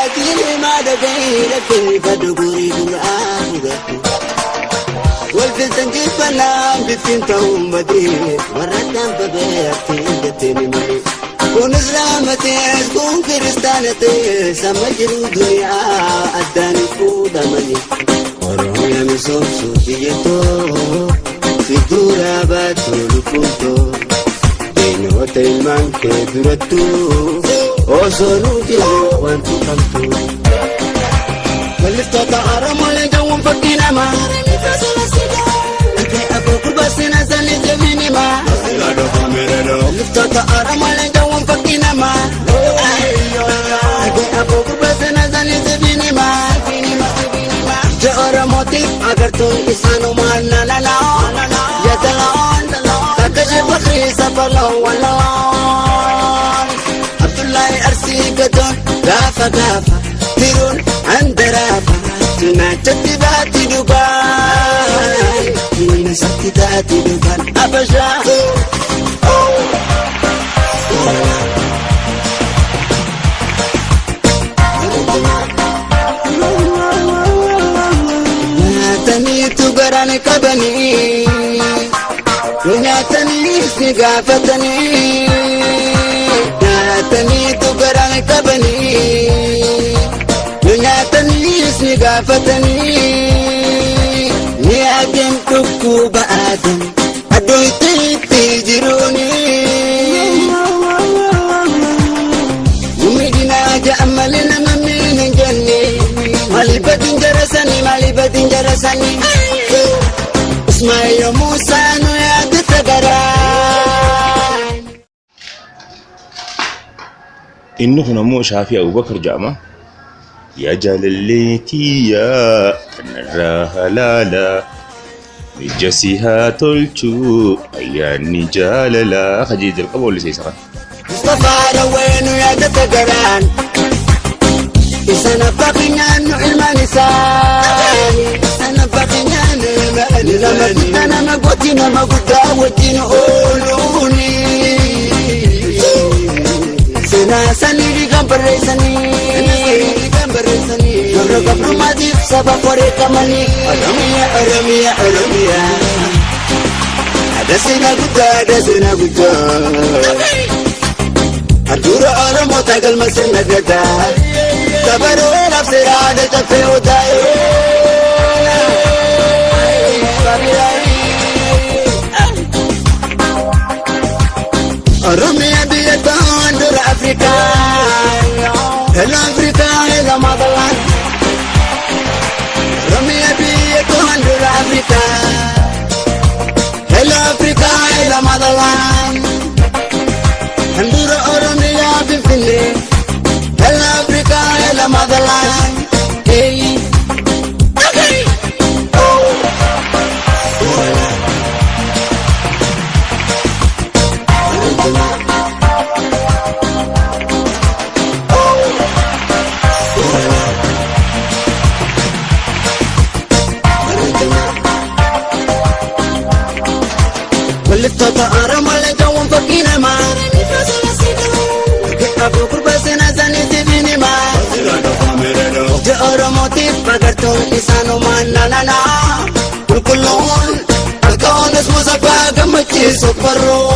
أكيد ما دقيلك كدقوري دمعة والفلسن جيبنا بفنتهم بديل وردان ببيعتي جتني ملي ونزلامتي كون كريستانتي سمجرو دنيا أداني فودا ملي ورهم يمسون سوتيتو في دورا باتو لفوتو دينو تيمان كدرتو وصولو جلو وانتو خمتو ملفتو تعرم ولا جوم فكينا ما Basina zani jamini ma Lado kamerano Lifto ta aramale jawon fakina ma Age apoku basina zani jamini ma Jo aramoti agar tu isano ma na la la Ya talon Takashi bakri sapalo walon Abdullahi arsi gadon Gafa gafa Tirun andarafa Tunatati bati Dubai Nina sakti tati dukan Abasha Nyatani tu garane kabani Nyatani isni gafatani Nyatani tu garane kabani Nyatani isni gafatani Niagen tuku ba'adam Adoy titi jiruni Umidina aja amalina maminin janni Malibatin jarasani Ismail Musa no ya ditagaran إنه نمو شافي أبو بكر جامع يا جلالتي يا نراها لالا بجسيها تلتو أياني جاللا خجيج القبول سيسرا مصطفى روينو يا دتقران إسانا باقينانو المانساني إسانا باقينانو المانساني لما كنتنا مقوتنا مقوتاوتين أولوني سنا سني دي gambarresani Noro kabru madif sabab kore kamani Aramia Ada sina guda Ardura aramo tagal masin nagada Tabaro nafsira ada tafe udayo Aramia dia tandur Afrika Hello Africa, hello motherland Ramia biye kuhandura Africa Hello Africa, hello motherland Handura Oromia bifile Hello Africa, hello motherland Hey Okay Oh Lifto ta aramale jawon fakina ma Abu kurbasina zani tibini ma Jo aramoti pagarton isano man na na na Kulkulun Alkaonas musafa gamachi soparro